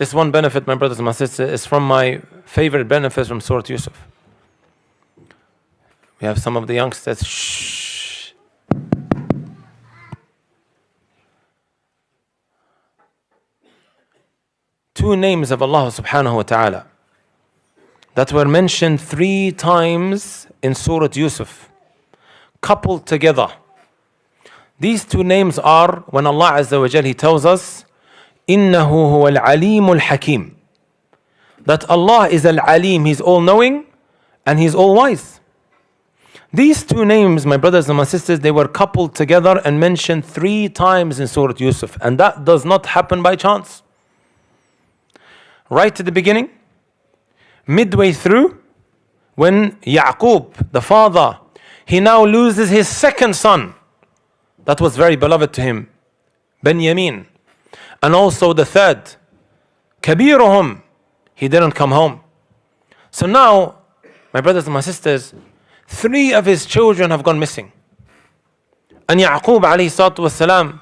This one benefit, my brothers and my sisters, is from my favorite benefits from Surah Yusuf. We have some of the youngsters. Shh. Two names of Allah subhanahu wa ta'ala that were mentioned 3 times in Surah Yusuf, coupled together. These 2 names are when Allah Azza wa Jal, He tells us, إِنَّهُ هُوَ الْعَلِيمُ الْحَكِيمُ, that Allah is Al-Alim, He's all-knowing and He's all-wise. These 2 names, my brothers and my sisters, they were coupled together and mentioned 3 times in Surah Yusuf, and that does not happen by chance. Right at the beginning, midway through, when Yakub, the father, he now loses his second son that was very beloved to him, Benjamin, and also the third, Kabiruhum, he didn't come home. So now, my brothers and my sisters, 3 of his children have gone missing. And Yakub alayhi salatu wasalam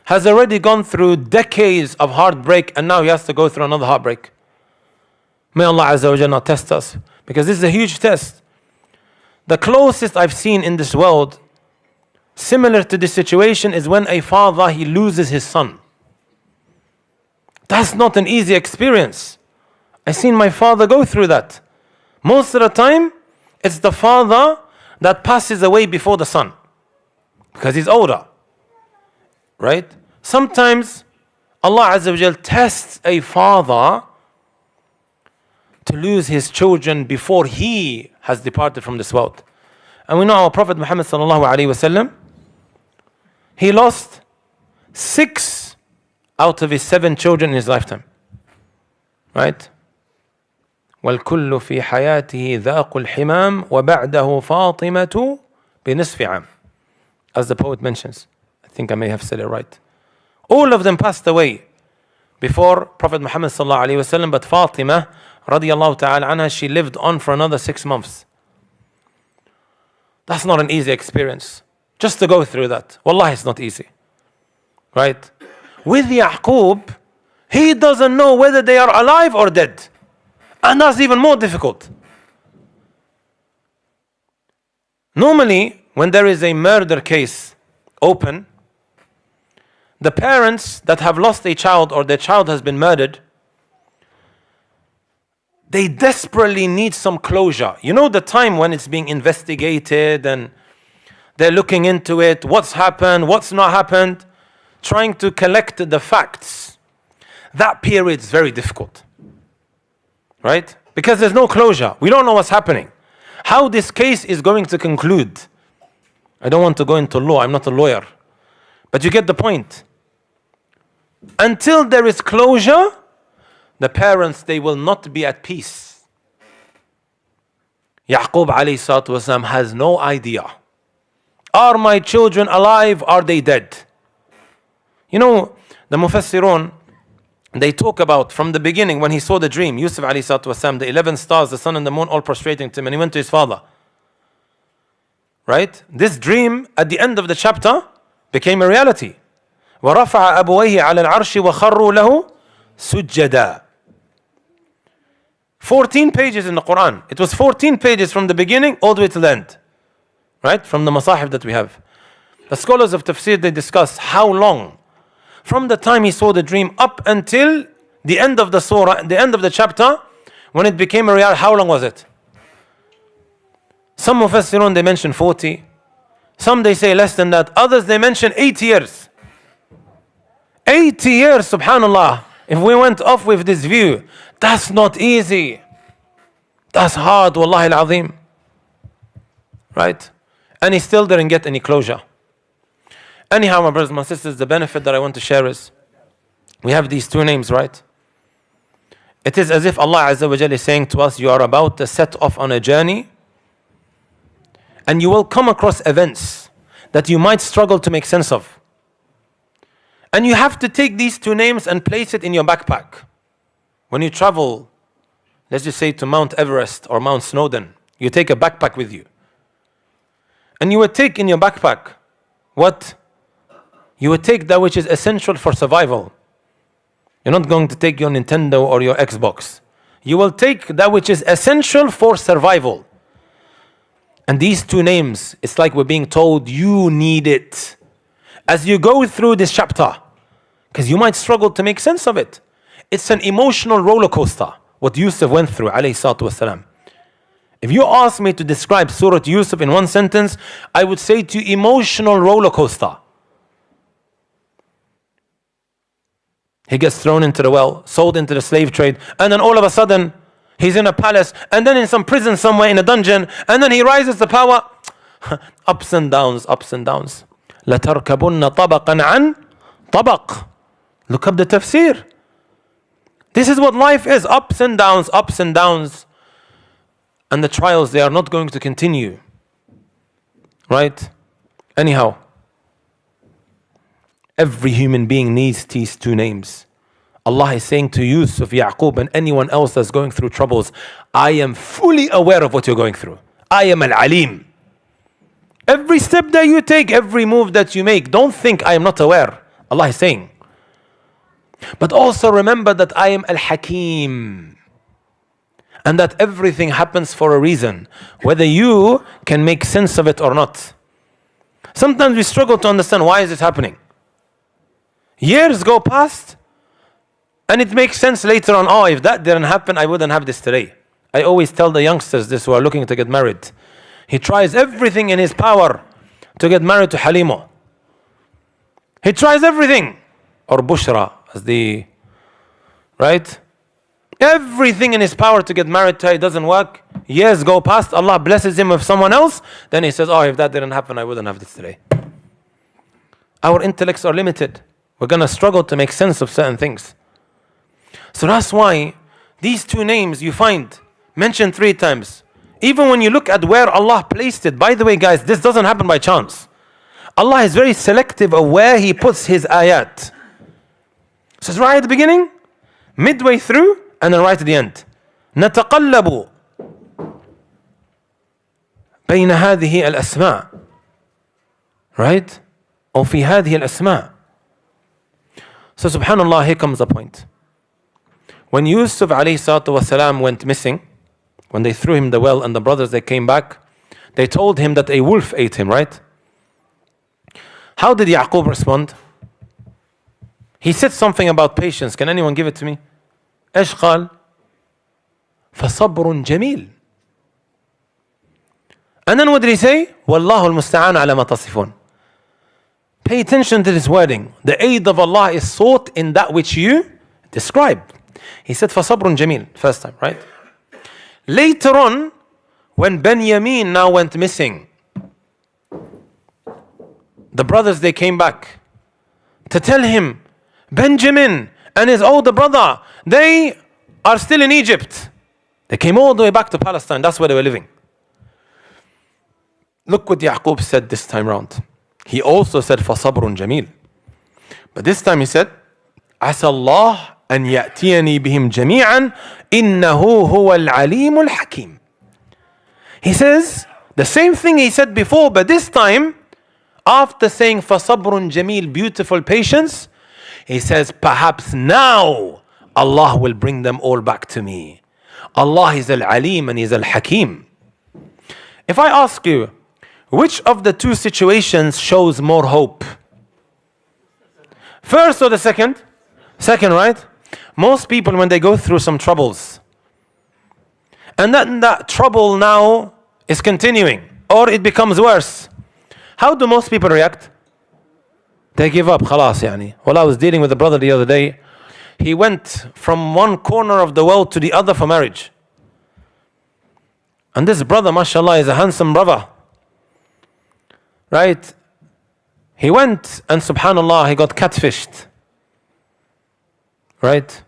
has already gone through decades of heartbreak, and now he has to go through another heartbreak. May Allah Azza wa Jalla not test us, because this is a huge test. The closest I've seen in this world, similar to this situation, is when a father, he loses his son. That's not an easy experience. I've seen my father go through that. Most of the time, it's the father that passes away before the son, because he's older. Right? Sometimes Allah Azza wa Jal tests a father to lose his children before he has departed from this world. And we know our Prophet Muhammad sallallahu alaihi wasallam, he lost 6 out of his 7 children in his lifetime. Right? وَالْكُلُّ فِي حَيَاتِهِ ذَاقُ الْحِمَامِ وَبَعْدَهُ فَاطِمَةُ بِنِصْفِ عَامٍ, as the poet mentions. I think I may have said it right. All of them passed away before Prophet Muhammad sallallahu alaihi wasallam, but Fatima radiyallahu ta'ala anha, she lived on for another 6 months. That's not an easy experience. Just to go through that. Wallahi, it's not easy. Right? With Yaqub, he doesn't know whether they are alive or dead. And that's even more difficult. Normally, when there is a murder case open, the parents that have lost a child or their child has been murdered, they desperately need some closure. You know, the time when it's being investigated and they're looking into it, what's happened, what's not happened, trying to collect the facts. That period is very difficult. Right? Because there's no closure. We don't know what's happening. How this case is going to conclude. I don't want to go into law, I'm not a lawyer. But you get the point. Until there is closure, the parents, they will not be at peace. Yaqub alayhi salatu wasalam has no idea. Are my children alive? Are they dead? You know, the Mufassirun, they talk about from the beginning when he saw the dream, Yusuf alayhi salatu wasalam, the 11 stars, the sun and the moon all prostrating to him, and he went to his father. Right? This dream at the end of the chapter became a reality. وَرَفَعَ أَبُوَيْهِ عَلَى الْعَرْشِ وَخَرُّوا لَهُ سُجَّدًا. 14 pages in the Qur'an. It was 14 pages from the beginning all the way to the end. Right? From the masahif that we have. The scholars of tafsir, they discuss how long from the time he saw the dream up until the end of the surah, the end of the chapter, when it became a reality. How long was it? Some Mufassirun, they mention 40. Some they say less than that. Others they mention 80 years. 80 years, subhanallah. If we went off with this view, that's not easy. That's hard, wallahi al-azim. Right? And he still didn't get any closure. Anyhow, my brothers and my sisters, the benefit that I want to share is, we have these 2 names, right? It is as if Allah Azza wa Jalla is saying to us, you are about to set off on a journey, and you will come across events that you might struggle to make sense of. And you have to take these 2 names and place it in your backpack. When you travel, let's just say to Mount Everest or Mount Snowdon, you take a backpack with you. And you would take in your backpack what? You would take that which is essential for survival. You're not going to take your Nintendo or your Xbox. You will take that which is essential for survival. And these two names, it's like we're being told you need it. As you go through this chapter, because you might struggle to make sense of it. It's an emotional roller coaster, what Yusuf went through, alayhi salatu wasalam. If you ask me to describe Surah Yusuf in one sentence, I would say to you, emotional roller coaster. He gets thrown into the well, sold into the slave trade, and then all of a sudden, he's in a palace, and then in some prison somewhere in a dungeon, and then he rises to power. Ups and downs, ups and downs. لَتَرْكَبُنَّ طَبَقًا عَنْ طَبَقٍ. Look up the tafsir. This is what life is, ups and downs, ups and downs. And the trials, they are not going to continue. Right? Anyhow, every human being needs these two names. Allah is saying to Yusuf, Yakub, and anyone else that's going through troubles, I am fully aware of what you're going through. I am Al-Alim. Every step that you take, every move that you make, don't think I am not aware. Allah is saying. But also remember that I am Al-Hakim. And that everything happens for a reason, whether you can make sense of it or not. Sometimes we struggle to understand why is it happening. Years go past, and it makes sense later on. Oh, if that didn't happen, I wouldn't have this today. I always tell the youngsters this who are looking to get married. He tries everything in his power to get married to Halimo. He tries everything. Or Bushra, as the, right? Everything in his power to get married to her, it doesn't work. Years go past, Allah blesses him with someone else. Then he says, oh, if that didn't happen, I wouldn't have this today. Our intellects are limited. We're going to struggle to make sense of certain things. So that's why these two names you find mentioned 3 times. Even when you look at where Allah placed it. By the way, guys, this doesn't happen by chance. Allah is very selective of where He puts His ayat. So it's right at the beginning, midway through, and then right at the end. نتقلب بين هذه الأسماء. Right? أو في هذه الأسماء. So subhanallah, here comes the point. When Yusuf alayhi salatu wasalam went missing, when they threw him in the well and the brothers, they came back, they told him that a wolf ate him, right? How did Yaqub respond? He said something about patience. Can anyone give it to me? ايش قال؟ فصبر جميل. And then what did he say? والله المستعان على ما تصفون. Pay attention to this wording. The aid of Allah is sought in that which you describe. He said فصبر جميل first time, right? Later on, when Benjamin now went missing, the brothers, they came back to tell him Benjamin and his older brother, they are still in Egypt. They came all the way back to Palestine. That's where they were living. Look what Yaqub said this time round. He also said فَصَبْرٌ جَمِيلٌ. But this time he said عَسَى اللَّهُ أَنْ يَأْتِيَنِي بِهِمْ جَمِيعًا إِنَّهُ هُوَ الْعَلِيمُ الْحَكِيمُ. He says the same thing he said before, but this time, after saying فَصَبْرٌ جَمِيلٌ, beautiful patience, he says, perhaps now Allah will bring them all back to me. Allah is Al-Alim and He is Al-Hakim. If I ask you, which of the two situations shows more hope? First or the second? Second, right? Most people, when they go through some troubles, and then that trouble now is continuing, or it becomes worse, how do most people react? They give up, خلاص يعني. Well, I was dealing with a brother the other day. He went from one corner of the world to the other for marriage. And this brother, mashallah, is a handsome brother. Right? He went and subhanallah, he got catfished. Right?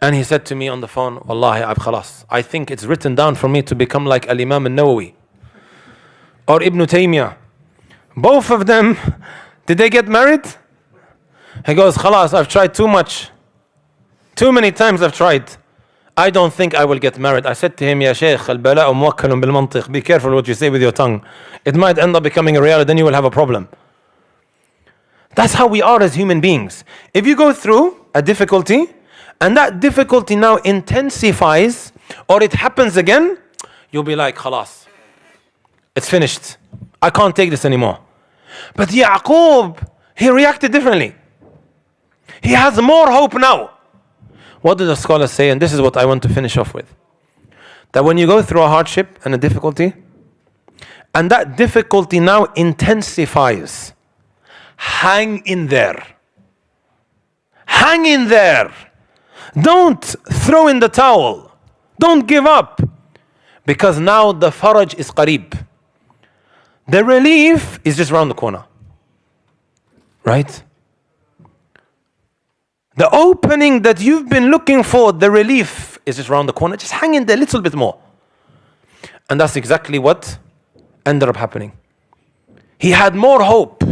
And he said to me on the phone, Wallahi, khalas, I think it's written down for me to become like Al-Imam Al-Nawawi or Ibn Taymiyyah. Both of them, did they get married? He goes, khalas, I've tried too much. Too many times I've tried. I don't think I will get married. I said to him, Ya Shaykh, al-bala'u muwakkalun bil-mantiq. Be careful what you say with your tongue. It might end up becoming a reality, then you will have a problem. That's how we are as human beings. If you go through a difficulty and that difficulty now intensifies or it happens again, you'll be like, khalas, it's finished. I can't take this anymore. But Yaqub, he reacted differently. He has more hope now. What do the scholars say? And this is what I want to finish off with. That when you go through a hardship and a difficulty, and that difficulty now intensifies, hang in there. Hang in there. Don't throw in the towel. Don't give up. Because now the faraj is qareeb. The relief is just around the corner. Right? The opening that you've been looking for, the relief is just around the corner. Just hang in there a little bit more. And that's exactly what ended up happening. He had more hope.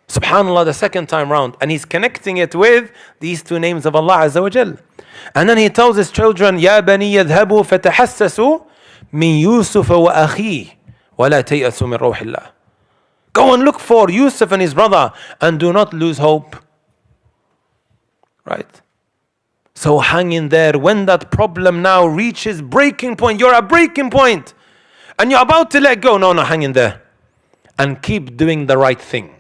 Subhanallah, the second time round. And he's connecting it with these two names of Allah Azza wa Jal. And then he tells his children, يَا بَنِي يَذْهَبُوا فَتَحَسَّسُوا مِن يُوسُفَ وَأَخِيهِ وَلَا تَيْأَسُوا مِن رَوْحِ اللَّهِ. Go and look for Yusuf and his brother and do not lose hope. Right? So hang in there. When that problem now reaches breaking point, you're at breaking point and you're about to let go. No, hang in there and keep doing the right thing.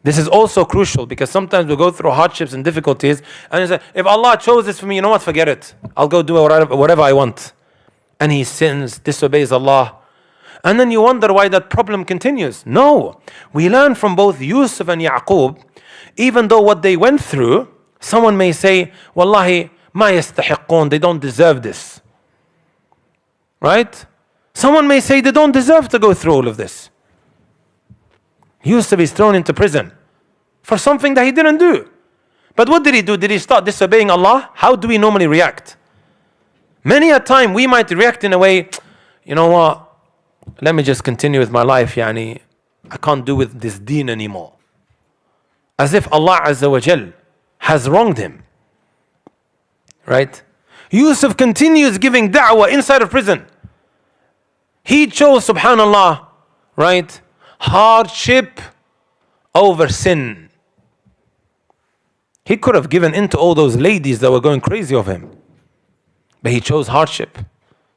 This is also crucial because sometimes we go through hardships and difficulties and you say, if Allah chose this for me, you know what, forget it. I'll go do whatever I want. And he sins, disobeys Allah. And then you wonder why that problem continues. No, we learn from both Yusuf and Yaqub, even though what they went through, someone may say, Wallahi, ma yastahiqqun, they don't deserve this. Right? Someone may say they don't deserve to go through all of this. Yusuf is thrown into prison for something that he didn't do. But what did he do? Did he start disobeying Allah? How do we normally react? Many a time we might react in a way, you know what, let me just continue with my life, I can't do with this deen anymore. As if Allah Azza wa Jal has wronged him. Right? Yusuf continues giving da'wah inside of prison. He chose, subhanallah, right, hardship over sin. He could have given in to all those ladies that were going crazy of him. But he chose hardship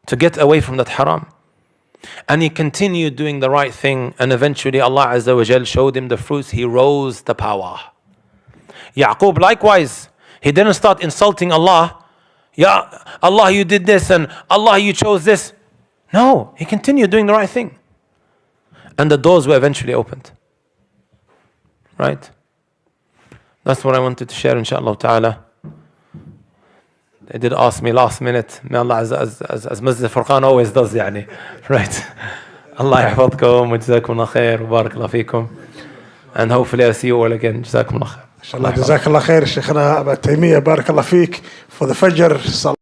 to get away from that haram. And he continued doing the right thing, and eventually Allah Azza wa Jal showed him the fruits. He rose to power. Yaqub likewise, he didn't start insulting Allah. Ya Allah, you did this, and Allah, you chose this. No, he continued doing the right thing. And the doors were eventually opened. Right? That's what I wanted to share, inshaAllah ta'ala. They did ask me last minute. May Allah, as Masjid Furqan always does, right? Allah yahfadkum wa jazakumullah khair wa barakallahu feekum. And hopefully I'll see you all again. Jazakumullah khair. Inshallah, jazakallah khair, Shaykhana Abu Taymiyyah, barakallah feek, for the Fajr Salah.